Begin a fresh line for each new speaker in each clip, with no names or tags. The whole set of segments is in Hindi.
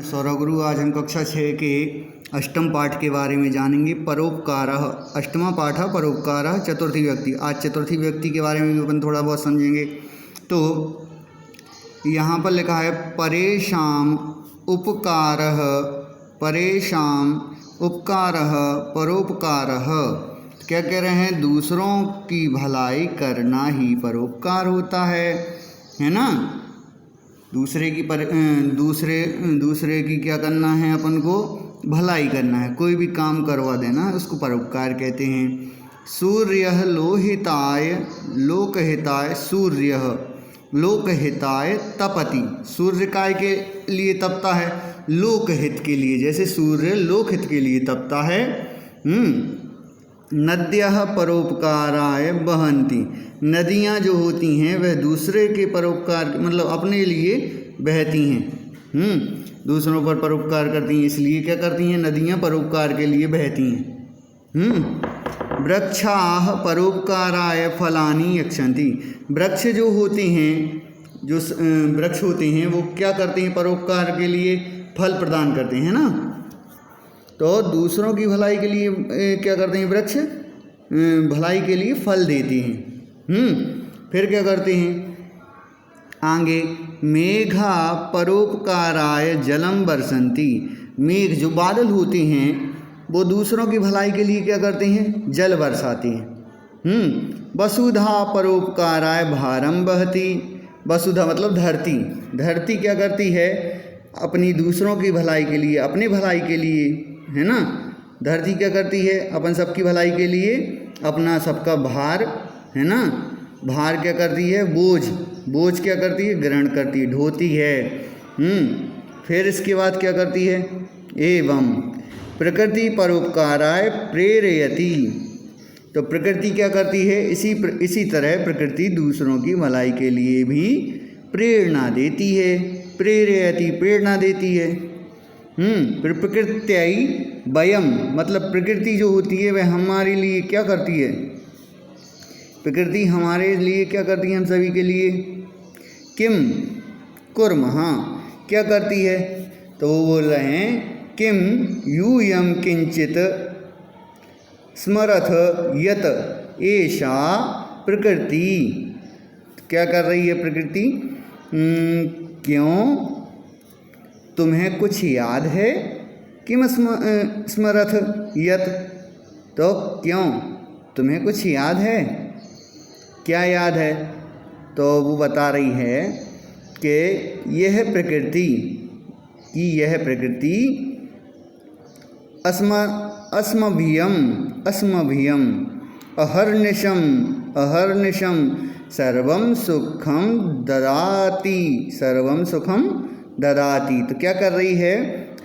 सौरगुरु आज हम कक्षा 6 के अष्टम पाठ के बारे में जानेंगे। परोपकारः, अष्टमा पाठ परोपकारः चतुर्थी व्यक्ति। आज चतुर्थी व्यक्ति के बारे में भी अपन थोड़ा बहुत समझेंगे। तो यहाँ पर लिखा है परेषाम उपकारः, परेषाम उपकारः परोपकारः। क्या कह रहे हैं? दूसरों की भलाई करना ही परोपकार होता है ना। दूसरे की क्या करना है? अपन को भलाई करना है, कोई भी काम करवा देना है, उसको परोपकार कहते हैं। सूर्यः लोहिताय लोकहिताय, सूर्यः लोकहिताय तपति। सूर्य काय के लिए तपता है? लोकहित के लिए। जैसे सूर्य लोकहित के लिए तपता है। नद्यः परोपकाराय बहन्ति। नदियाँ जो होती हैं वह दूसरे के परोपकार मतलब अपने लिए बहती हैं। दूसरों पर परोपकार करती हैं, इसलिए क्या करती हैं? नदियाँ परोपकार के लिए बहती हैं। वृक्षाः परोपकाराय फलानि यक्षन्ति। वृक्ष जो होते हैं, जो वृक्ष होते हैं वो क्या करते हैं? परोपकार के लिए फल प्रदान करते हैं ना। तो दूसरों की भलाई के लिए क्या करते हैं? वृक्ष भलाई के लिए फल देते हैं। फिर क्या करते हैं आगे? मेघा परोपकाराय जलम बरसंती। मेघ जो बादल होते हैं वो दूसरों की भलाई के लिए क्या करते हैं? जल बरसाते हैं। वसुधा परोपकाराय भारम बहती। वसुधा मतलब धरती। धरती क्या करती है? अपनी दूसरों की भलाई के लिए, अपने भलाई के लिए, है ना। धरती क्या करती है? अपन सबकी भलाई के लिए अपना सबका भार, है ना, भार क्या करती है? बोझ। बोझ क्या करती है? ग्रहण करती है, ढोती है। फिर इसके बाद क्या करती है? एवं प्रकृति परोपकाराय प्रेरयति। तो प्रकृति क्या करती है? इसी तरह प्रकृति दूसरों की भलाई के लिए भी प्रेरणा देती है। प्रेरयति प्रेरणा देती है। फिर प्रकृत्यै वयम मतलब प्रकृति जो होती है वह हमारे लिए क्या करती है? प्रकृति हमारे लिए क्या करती है? हम सभी के लिए किम कुर्मः, क्या करती है? तो वो बोल रहे हैं किम यूयम किंचित स्मरथ यत एषा प्रकृति। क्या कर रही है प्रकृति? क्यों तुम्हें कुछ याद है? किम स्मरथ यत, तो क्यों तुम्हें कुछ याद है? क्या याद है? तो वो बता रही है कि यह प्रकृति अस्मभ्यम अहर्निशम सर्वं सुखम ददाति। तो क्या कर रही है?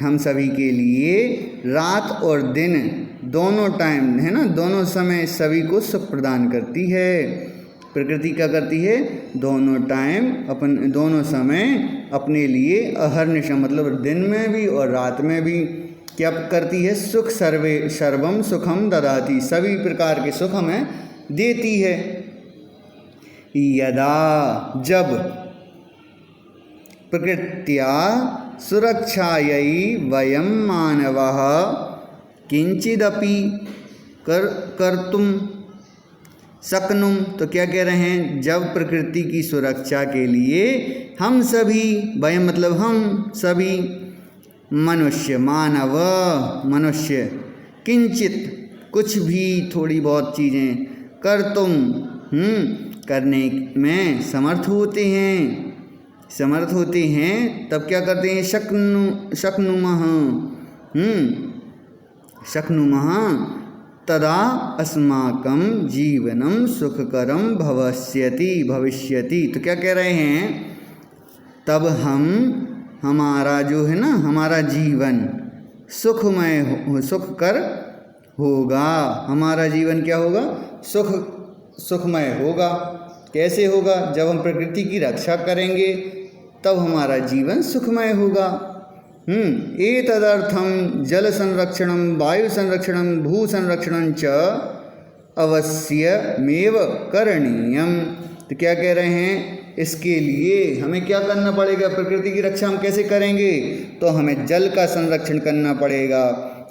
हम सभी के लिए रात और दिन दोनों टाइम, है ना, दोनों समय सभी को सुख प्रदान करती है। प्रकृति क्या करती है? दोनों टाइम दोनों समय अपने लिए अहर्निशम मतलब दिन में भी और रात में भी क्या करती है? सुख सर्वम सुखम ददाति, सभी प्रकार के सुख हमें देती है। यदा जब प्रकृत्या सुरक्षायै वयं मानवः किंचिदपि कर्तुं शक्नुम। तो क्या कह रहे हैं? जब प्रकृति की सुरक्षा के लिए हम सभी, वयं मतलब हम सभी, मनुष्य मनुष्य किंचित कुछ भी थोड़ी बहुत चीज़ें कर्तुम करने में समर्थ होते हैं, तब क्या करते हैं? शक्नुमः तदा अस्माकं जीवनम सुखकरम भविष्यति। तो क्या कह रहे हैं? तब हमारा जो है ना, हमारा जीवन सुखकर होगा। हमारा जीवन क्या होगा? सुखमय होगा। कैसे होगा? जब हम प्रकृति की रक्षा करेंगे तब हमारा जीवन सुखमय होगा। एतदर्थं जल संरक्षणं वायु संरक्षणं भू संरक्षणं च अवश्यमेव करणीयम। तो क्या कह रहे हैं? इसके लिए हमें क्या करना पड़ेगा? प्रकृति की रक्षा हम कैसे करेंगे? तो हमें जल का संरक्षण करना पड़ेगा,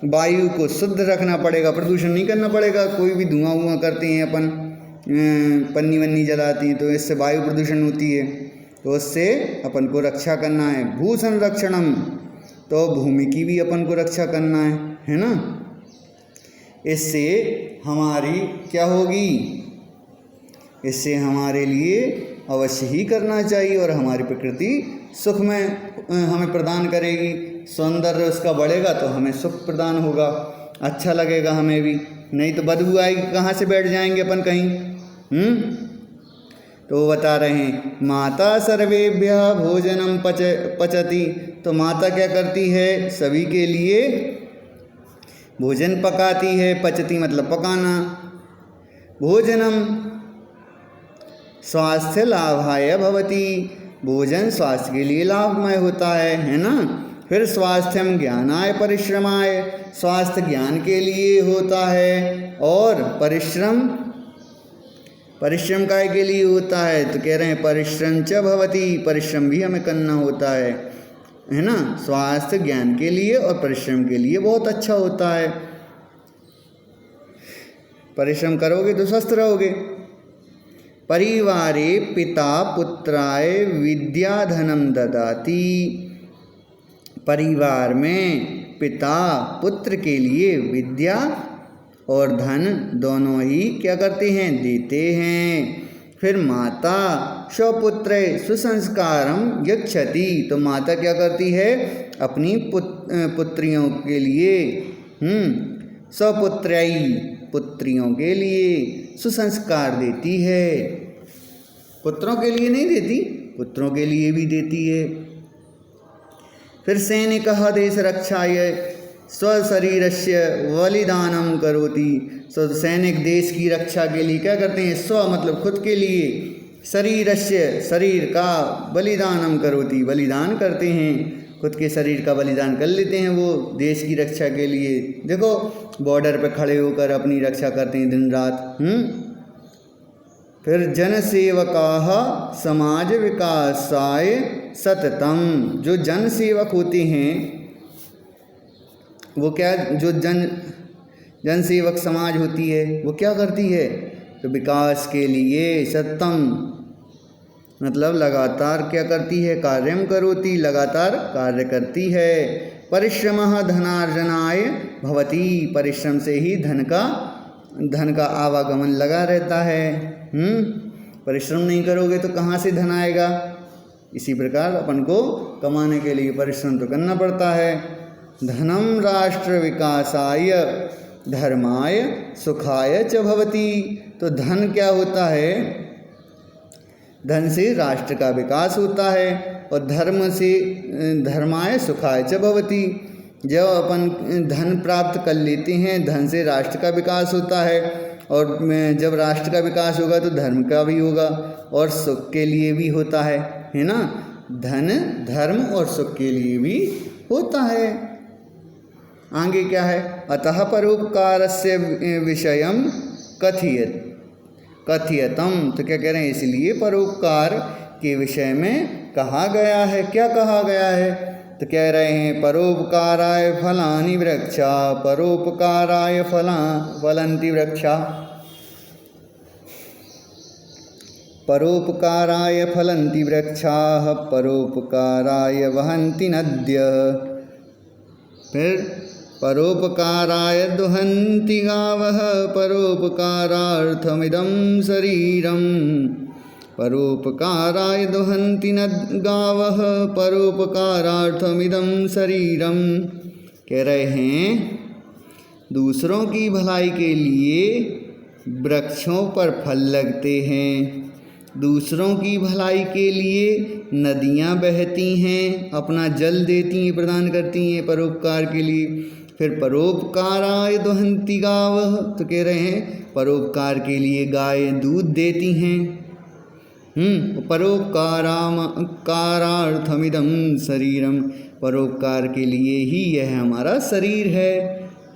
वायु को शुद्ध रखना पड़ेगा, प्रदूषण नहीं करना पड़ेगा। कोई भी धुआं वुआं करते हैं अपन, पन्नी वन्नी जलाती हैं, तो इससे वायु प्रदूषण होती है, तो उससे अपन को रक्षा करना है। भू संरक्षणम, तो भूमि की भी अपन को रक्षा करना है ना। इससे हमारी क्या होगी? इससे हमारे लिए अवश्य ही करना चाहिए और हमारी प्रकृति सुख में हमें प्रदान करेगी। सौंदर्य उसका बढ़ेगा तो हमें सुख प्रदान होगा, अच्छा लगेगा हमें भी, नहीं तो बदबू आएगी, कहाँ से बैठ जाएंगे अपन कहीं। तो वो बता रहे हैं, माता सर्वेभ्यः भोजनम पचति, तो माता क्या करती है? सभी के लिए भोजन पकाती है। पचती मतलब पकाना। भोजनम स्वास्थ्य लाभाय भवति, भोजन स्वास्थ्य के लिए लाभमय होता है ना। फिर स्वास्थ्यम ज्ञानाय परिश्रमाय, स्वास्थ्य ज्ञान के लिए होता है, और परिश्रम काय के लिए होता है? तो कह रहे हैं परिश्रम च भवति, परिश्रम भी हमें करना होता है ना। स्वास्थ्य ज्ञान के लिए और परिश्रम के लिए बहुत अच्छा होता है। परिश्रम करोगे तो स्वस्थ रहोगे। परिवारे पिता पुत्राय विद्याधनम ददाति, परिवार में पिता पुत्र के लिए विद्या और धन दोनों ही क्या करते हैं? देते हैं। फिर माता स्वपुत्रे सुसंस्कारम यच्छति, तो माता क्या करती है? अपनी पुत्रियों के लिए स्वपुत्रई, पुत्रियों के लिए सुसंस्कार देती है। पुत्रों के लिए नहीं देती, पुत्रों के लिए भी देती है। फिर सैनिकः देश रक्षाय स्वशरीरस्य बलिदानम करोति, तो सैनिक देश की रक्षा के लिए क्या करते हैं? स्व मतलब खुद के लिए, शरीरस्य शरीर का, बलिदानम करोति बलिदान करते हैं, खुद के शरीर का बलिदान कर लेते हैं वो देश की रक्षा के लिए। देखो बॉर्डर पे खड़े होकर अपनी रक्षा करते हैं दिन रात। फिर जनसेवकाः समाज विकासाय सततम, जो जन सेवक होते हैं वो क्या, जो जन सेवक समाज होती है वो क्या करती है? तो विकास के लिए सततम मतलब लगातार क्या करती है? कार्यम करोति, लगातार कार्य करती है। परिश्रमः धनार्जनाय भवति, परिश्रम से ही धन का आवागमन लगा रहता है। परिश्रम नहीं करोगे तो कहाँ से धन आएगा? इसी प्रकार अपन को कमाने के लिए परिश्रम तो करना पड़ता है। धनम राष्ट्र विकासाय धर्माय सुखाय च भवति, तो धन क्या होता है? धन से राष्ट्र का विकास होता है, और धर्म से धर्माय सुखाय च भवति, जब अपन धन प्राप्त कर लेते हैं धन से राष्ट्र का विकास होता है, और जब राष्ट्र का विकास होगा तो धर्म का भी होगा और सुख के लिए भी होता है ना। धन धर्म और सुख के लिए भी होता है। आगे क्या है? अतः परोपकारस्य विषयम कथियतम, तो क्या कह रहे हैं? इसलिए परोपकार के विषय में कहा गया है। क्या कहा गया है? तो कह रहे हैं परोपकाराय फलानि वृक्षा, परोपकाराय फलन्ति वृक्षा, परोपकाराय फलन्ति वृक्षाः, परोपकाराय वहन्ति नद्यः। फिर परोपकाराय दुहन्ति गावः, परोपकारार्थमिदं शरीरम्, परोपकाराय दुहन्ति गावः, परोपकारार्थमिदं शरीरम्। कह रहे हैं दूसरों की भलाई के लिए वृक्षों पर फल लगते हैं, दूसरों की भलाई के लिए नदियाँ बहती हैं, अपना जल देती हैं, प्रदान करती हैं परोपकार के लिए। फिर परोपकाराय दुहन्ति गावः, तो कह रहे हैं परोपकार के लिए गाय दूध देती हैं। परोपकारार्थमिदं शरीरम, परोपकार के लिए ही यह हमारा शरीर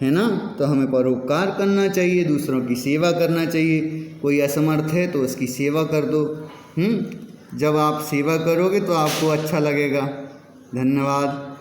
है ना। तो हमें परोपकार करना चाहिए, दूसरों की सेवा करना चाहिए। कोई असमर्थ है तो उसकी सेवा कर दो। जब आप सेवा करोगे तो आपको अच्छा लगेगा। धन्यवाद।